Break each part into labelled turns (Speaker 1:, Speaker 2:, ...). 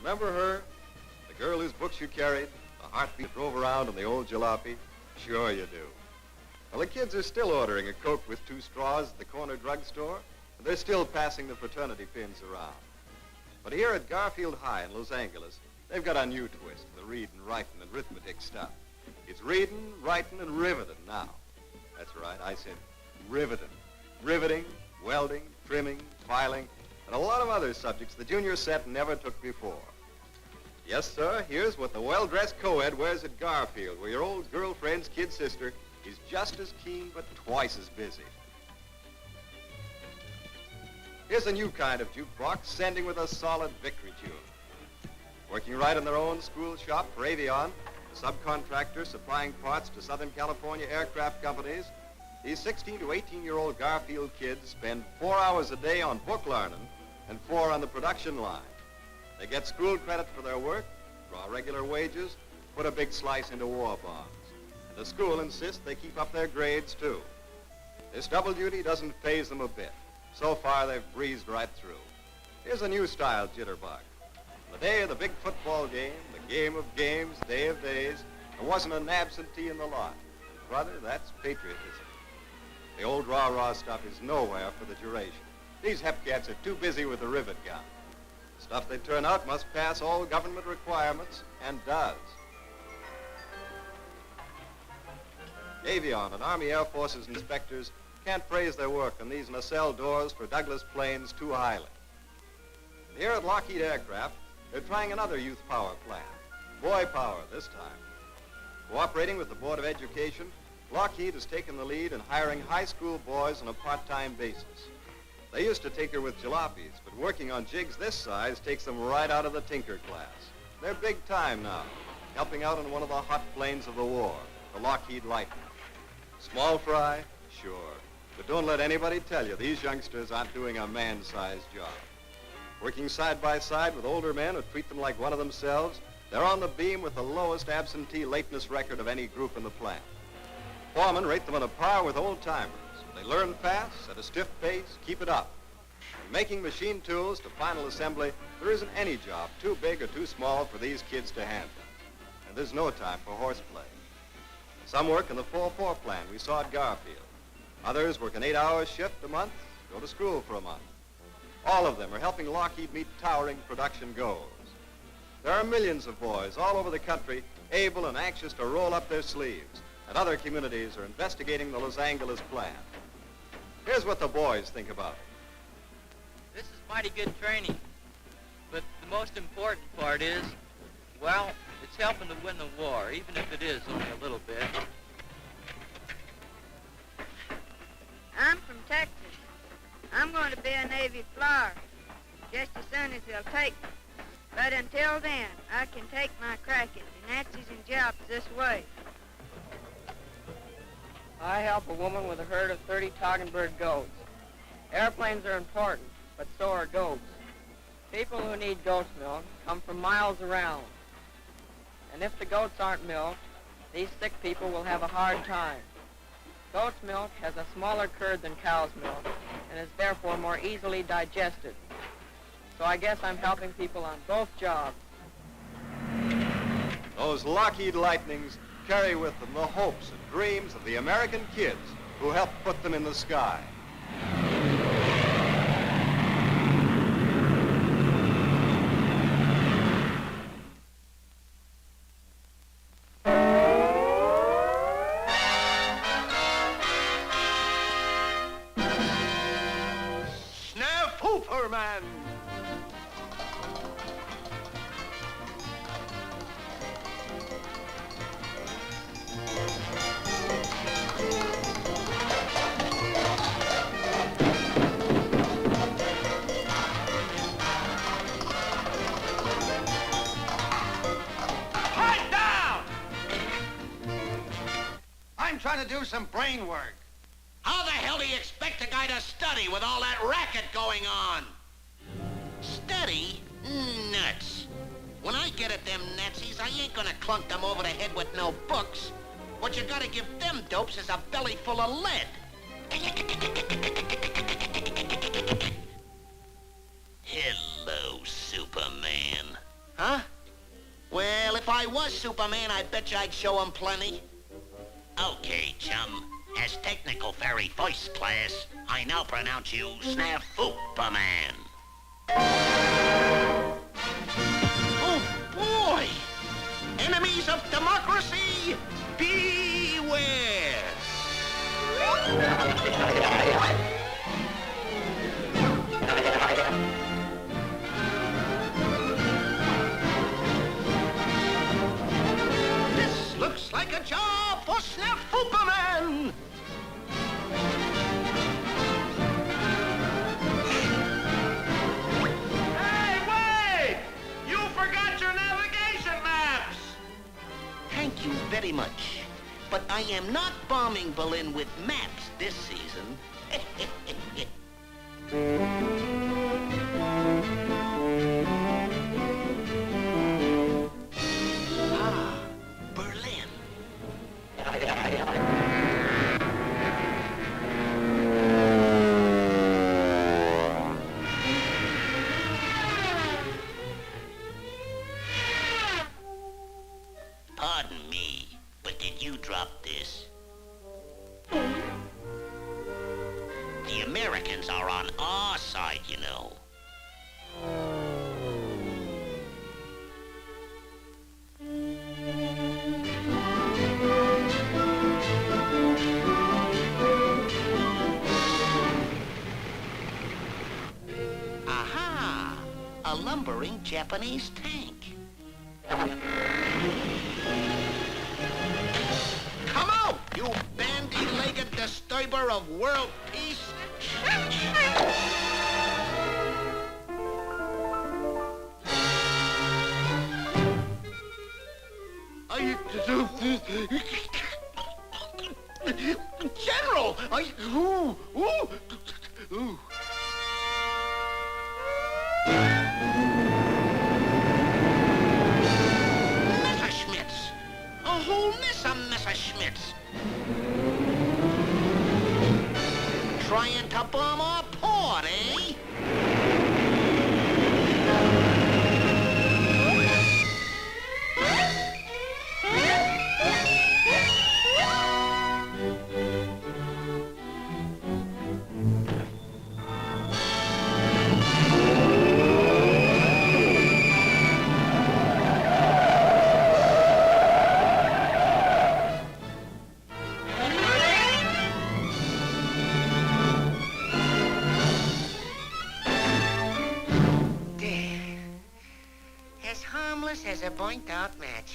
Speaker 1: Remember her? The girl whose books you carried, the heartbeat that drove around in the old jalopy? Sure you do. Well, the kids are still ordering a Coke with 2 straws at the corner drugstore, and they're still passing the fraternity pins around. But here at Garfield High in Los Angeles, they've got a new twist, the reading, writing, and arithmetic stuff. It's reading, writing, and riveting now. That's right, I said riveting. Riveting, welding, trimming, filing, and a lot of other subjects the junior set never took before. Yes, sir, here's what the well-dressed co-ed wears at Garfield, where your old girlfriend's kid sister is just as keen but twice as busy. Here's a new kind of jukebox, sending with a solid victory tune. Working right in their own school shop for Avion, a subcontractor supplying parts to Southern California aircraft companies, these 16 to 18-year-old Garfield kids spend 4 hours a day on book learning and 4 on the production line. They get school credit for their work, draw regular wages, put a big slice into war bonds. And the school insists they keep up their grades, too. This double duty doesn't faze them a bit. So far, they've breezed right through. Here's a new style jitterbug. The day of the big football game, the game of games, day of days, there wasn't an absentee in the lot. Brother, that's patriotism. The old rah-rah stuff is nowhere for the duration. These hepcats are too busy with the rivet gun. The stuff they turn out must pass all government requirements, and does. Avion and Army Air Forces inspectors can't praise their work on these nacelle doors for Douglas planes too highly. And here at Lockheed Aircraft, they're trying another youth power plan. Boy power this time. Cooperating with the Board of Education, Lockheed has taken the lead in hiring high school boys on a part-time basis. They used to tinker with jalopies, but working on jigs this size takes them right out of the tinker class. They're big time now, helping out on one of the hot planes of the war, the Lockheed Lightning. Small fry? Sure. But don't let anybody tell you these youngsters aren't doing a man-sized job. Working side by side with older men who treat them like one of themselves, they're on the beam with the lowest absentee lateness record of any group in the plant. Foremen rate them on a par with old-timers. They learn fast, at a stiff pace, keep it up. From making machine tools to final assembly, there isn't any job too big or too small for these kids to handle. And there's no time for horseplay. Some work in the 4-4 plan we saw at Garfield. Others work an 8-hour shift a month, go to school for a month. All of them are helping Lockheed meet towering production goals. There are millions of boys all over the country able and anxious to roll up their sleeves, and other communities are investigating the Los Angeles plan. Here's what the boys think about it.
Speaker 2: This is mighty good training, but the most important part is, well, it's helping to win the war, even if it is only a little bit.
Speaker 3: I'm from Texas. I'm going to be a Navy flyer, just as soon as they'll take me. But until then, I can take my crack at the Nazis and jobs this way.
Speaker 4: I help a woman with a herd of 30 Toggenburg goats. Airplanes are important, but so are goats. People who need goat's milk come from miles around. And if the goats aren't milked, these sick people will have a hard time. Goat's milk has a smaller curd than cow's milk and is therefore more easily digested. So I guess I'm helping people on both jobs.
Speaker 1: Those Lockheed Lightnings carry with them the hopes and dreams of the American kids who helped put them in the sky.
Speaker 5: Man. Pipe down! I'm trying to do some brain work.
Speaker 6: How the hell do you expect a guy to study with all that racket going on? Study? Nuts. When I get at them Nazis, I ain't gonna clunk them over the head with no books. What you gotta give them dopes is a belly full of lead. Hello, Superman. Huh? Well, if I was Superman, I bet you I'd show him plenty. Okay, chum. As technical fairy first class, I now pronounce you Snafuperman. Oh, boy! Enemies of democracy, beware! This looks like a job for Snafuperman!
Speaker 5: Hey, wait! You forgot your navigation maps!
Speaker 6: Thank you very much. But I am not bombing Berlin with maps this season. Ah, Berlin. Pardon me, but did you drop this? The Americans are on our side, you know. Aha! A lumbering Japanese tank. Come out, you bandy-legged disturber of world peace! General! Ooh. Messerschmitts! A whole mess of Messerschmitts! Trying to bomb our port, eh? As harmless as a burnt-out match.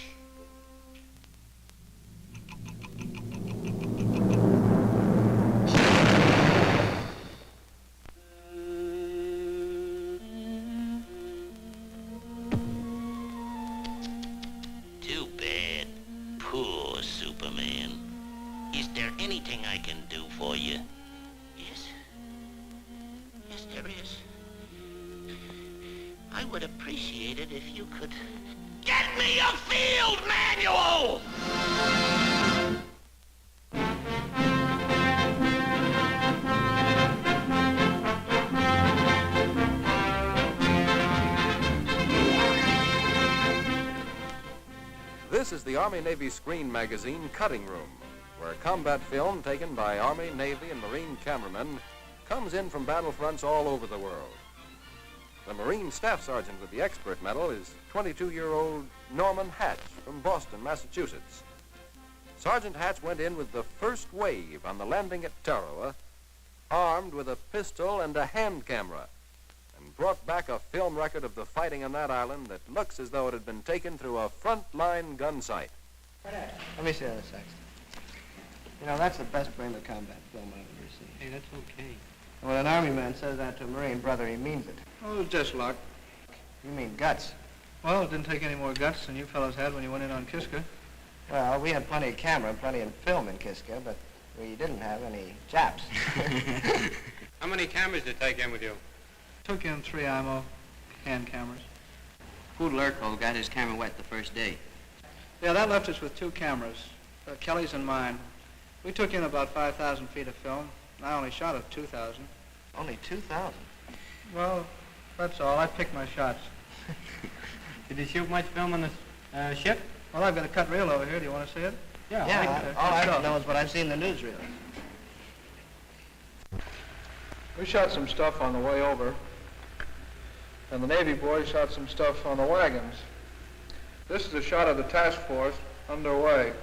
Speaker 6: Too bad. Poor Superman. Is there anything I can do for you? Yes. Yes, there is. I would appreciate it if you could get me a field manual!
Speaker 1: This is the Army-Navy Screen Magazine Cutting Room, where combat film taken by Army, Navy, and Marine cameramen comes in from battlefronts all over the world. The Marine Staff Sergeant with the Expert Medal is 22-year-old Norman Hatch from Boston, Massachusetts. Sergeant Hatch went in with the first wave on the landing at Tarawa, armed with a pistol and a hand camera, and brought back a film record of the fighting on that island that looks as though it had been taken through a front-line gun sight.
Speaker 7: Let me see that, Saxton. You know, that's the best brand of combat film I've ever seen.
Speaker 8: Hey, that's okay.
Speaker 7: And when an Army man says that to a Marine brother, he means it.
Speaker 8: Oh, it was just luck.
Speaker 7: You mean guts.
Speaker 8: Well, it didn't take any more guts than you fellows had when you went in on Kiska.
Speaker 7: Well, we had plenty of camera, plenty of film in Kiska, but we didn't have any Japs.
Speaker 9: How many cameras did you take in with you?
Speaker 8: Took in 3 IMO hand cameras.
Speaker 10: Poodle Urkel got his camera wet the first day.
Speaker 8: Yeah, that left us with 2 cameras, Kelly's and mine. We took in about 5,000 feet of film. I only shot at 2,000.
Speaker 7: Only 2,000?
Speaker 8: Well, that's all. I picked my shots.
Speaker 9: Did you shoot much film on the ship?
Speaker 8: Well, I've got a cut reel over here. Do you want to see it?
Speaker 7: Yeah, all I don't know is what I've seen in the newsreel.
Speaker 8: We shot some stuff on the way over, and the Navy boys shot some stuff on the wagons. This is a shot of the task force underway.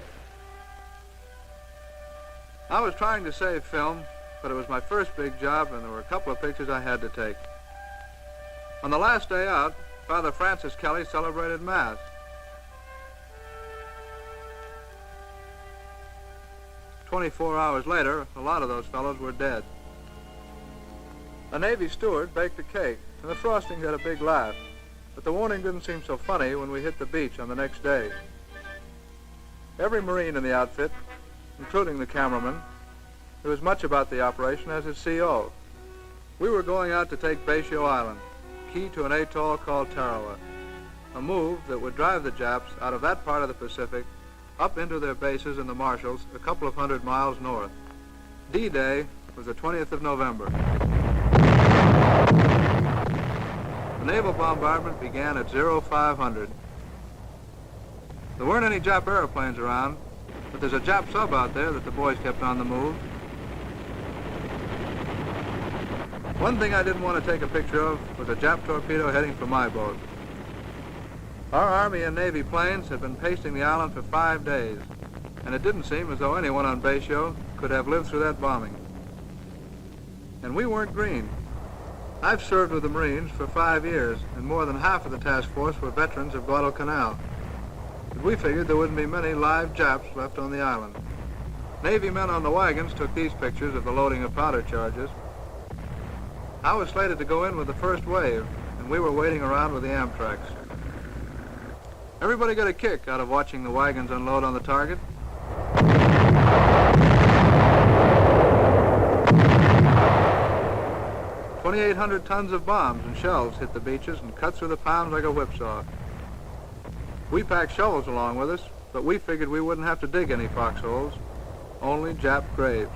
Speaker 8: I was trying to save film, but it was my first big job, and there were a couple of pictures I had to take. On the last day out, Father Francis Kelly celebrated Mass. "24 hours later, a lot of those fellows were dead. A Navy steward baked a cake, and the frosting had a big laugh, but the warning didn't seem so funny when we hit the beach on the next day. Every Marine in the outfit, including the cameraman, knew as much about the operation as his CO. We were going out to take Bayshore Island, key to an atoll called Tarawa, a move that would drive the Japs out of that part of the Pacific up into their bases in the Marshalls a couple of 100 miles north. D-Day was the 20th of November. The naval bombardment began at 0500. There weren't any Jap airplanes around, but there's a Jap sub out there that the boys kept on the move. One thing I didn't want to take a picture of was a Jap torpedo heading for my boat. Our Army and Navy planes had been pasting the island for 5 days, and it didn't seem as though anyone on Bayshore could have lived through that bombing. And we weren't green. I've served with the Marines for 5 years, and more than half of the task force were veterans of Guadalcanal. But we figured there wouldn't be many live Japs left on the island. Navy men on the wagons took these pictures of the loading of powder charges. I was slated to go in with the first wave, and we were waiting around with the Amtraks. Everybody got a kick out of watching the wagons unload on the target. "2,800 tons of bombs and shells hit the beaches and cut through the pounds like a whipsaw. We packed shovels along with us, but we figured we wouldn't have to dig any foxholes, only Jap graves.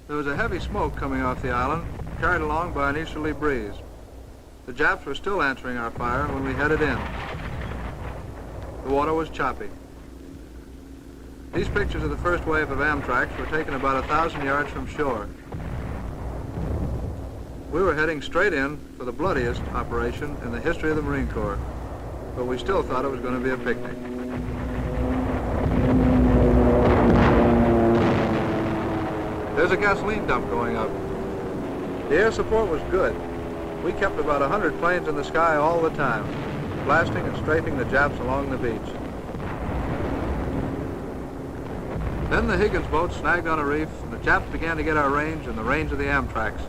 Speaker 8: There was a heavy smoke coming off the island, carried along by an easterly breeze. The Japs were still answering our fire when we headed in. The water was choppy. These pictures of the first wave of Amtraks were taken about 1,000 yards from shore. We were heading straight in for the bloodiest operation in the history of the Marine Corps, but we still thought it was going to be a picnic. There's a gasoline dump going up. The air support was good. We kept about 100 planes in the sky all the time, blasting and strafing the Japs along the beach. Then the Higgins boat snagged on a reef, and the Japs began to get our range and the range of the Amtraks.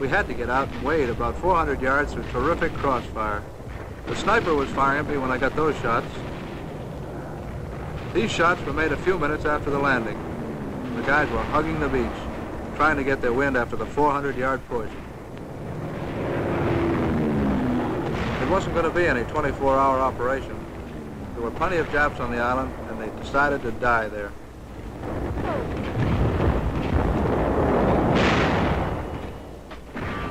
Speaker 8: We had to get out and wade about 400 yards through terrific crossfire. The sniper was firing at me when I got those shots. These shots were made a few minutes after the landing. The guys were hugging the beach, trying to get their wind after the 400-yard push. It wasn't going to be any 24-hour operation. There were plenty of Japs on the island, and they decided to die there.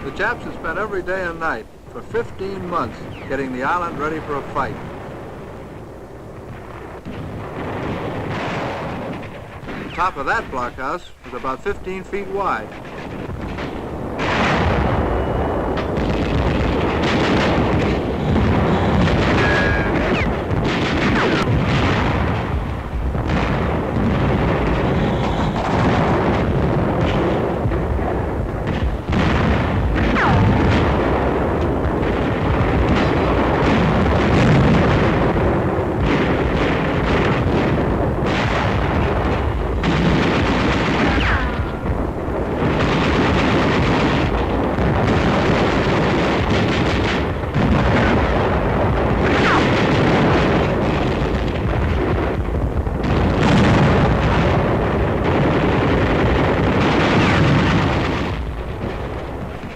Speaker 8: The Japs had spent every day and night for 15 months getting the island ready for a fight. The top of that blockhouse was about 15 feet wide.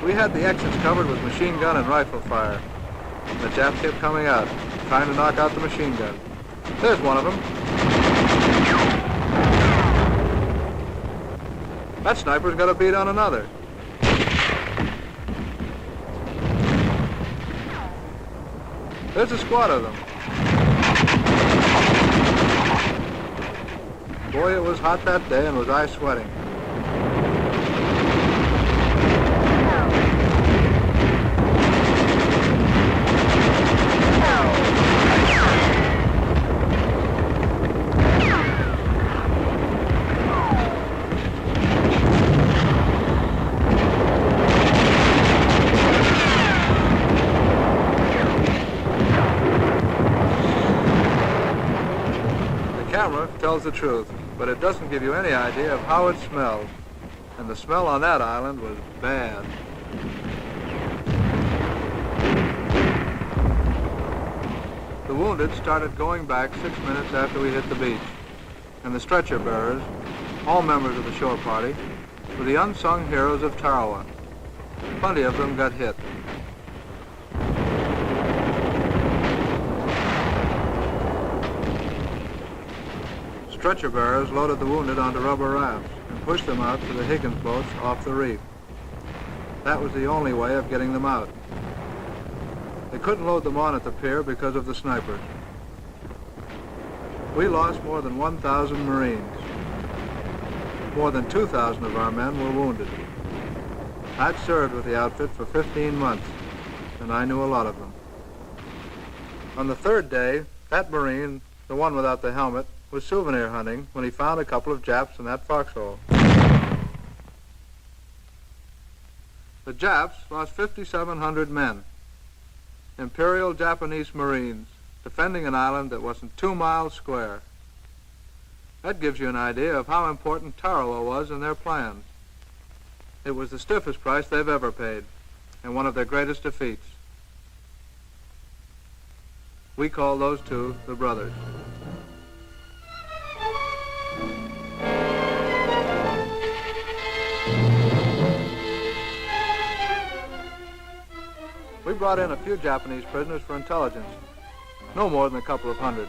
Speaker 8: We had the exits covered with machine gun and rifle fire. The Japs kept coming out. trying to knock out the machine gun. There's one of them. That sniper's got a bead on another. There's a squad of them. Boy, it was hot that day, and was I sweating. The camera tells the truth, but it doesn't give you any idea of how it smelled. And the smell on that island was bad. The wounded started going back 6 minutes after we hit the beach. And the stretcher bearers, all members of the shore party, were the unsung heroes of Tarawa. Plenty of them got hit. Stretcher bearers loaded the wounded onto rubber rafts and pushed them out to the Higgins boats off the reef. That was the only way of getting them out. They couldn't load them on at the pier because of the snipers. We lost more than 1,000 Marines. More than 2,000 of our men were wounded. I'd served with the outfit for 15 months, and I knew a lot of them. On the third day, that Marine, the one without the helmet, was souvenir hunting when he found a couple of Japs in that foxhole. The Japs lost 5,700 men, Imperial Japanese Marines, defending an island that wasn't 2 miles square. That gives you an idea of how important Tarawa was in their plans. It was the stiffest price they've ever paid, and one of their greatest defeats. We call those two the brothers. We brought in a few Japanese prisoners for intelligence, no more than a couple of hundred.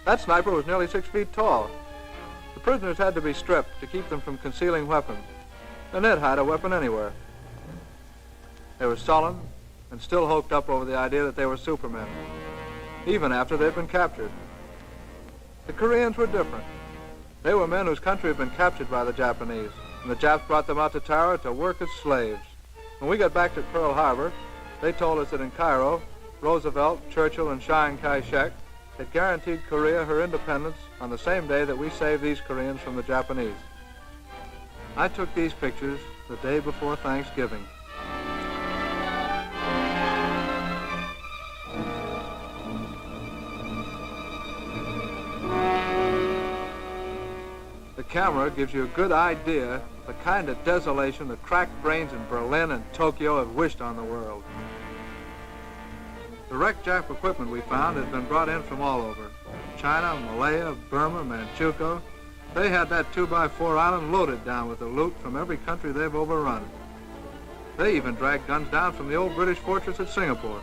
Speaker 8: That sniper was nearly 6 feet tall. The prisoners had to be stripped to keep them from concealing weapons, and they'd hide a weapon anywhere. They were sullen and still hoped up over the idea that they were supermen, even after they'd been captured. The Koreans were different. They were men whose country had been captured by the Japanese, and the Japs brought them out to Tarawa to work as slaves. When we got back to Pearl Harbor, they told us that in Cairo, Roosevelt, Churchill, and Chiang Kai-shek had guaranteed Korea her independence on the same day that we saved these Koreans from the Japanese. I took these pictures the day before Thanksgiving. The camera gives you a good idea of the kind of desolation the cracked brains in Berlin and Tokyo have wished on the world. The wrecked Jap equipment we found has been brought in from all over. China, Malaya, Burma, Manchukuo. They had that 2x4 island loaded down with the loot from every country they've overrun. They even dragged guns down from the old British fortress at Singapore.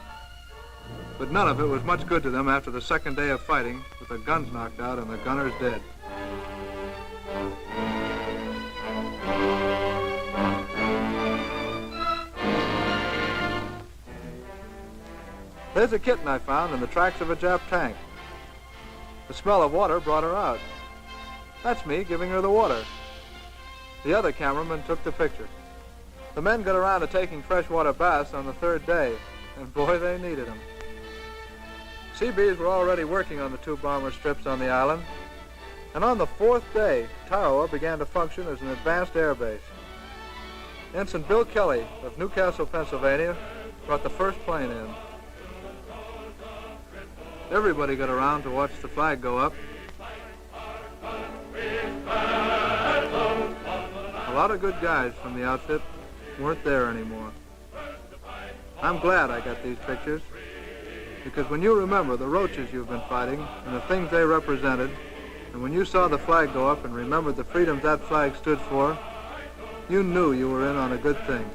Speaker 8: But none of it was much good to them after the second day of fighting, with the guns knocked out and the gunners dead. There's a kitten I found in the tracks of a Jap tank. The smell of water brought her out. That's me giving her the water. The other cameraman took the picture. The men got around to taking freshwater baths on the third day, and boy, they needed them. Seabees were already working on the 2 bomber strips on the island, and on the 4th day, Tarawa began to function as an advanced air base. Ensign Bill Kelly of Newcastle, Pennsylvania, brought the first plane in. Everybody got around to watch the flag go up. A lot of good guys from the outfit weren't there anymore. I'm glad I got these pictures, because when you remember the roaches you've been fighting and the things they represented, and when you saw the flag go up and remembered the freedoms that flag stood for, you knew you were in on a good thing.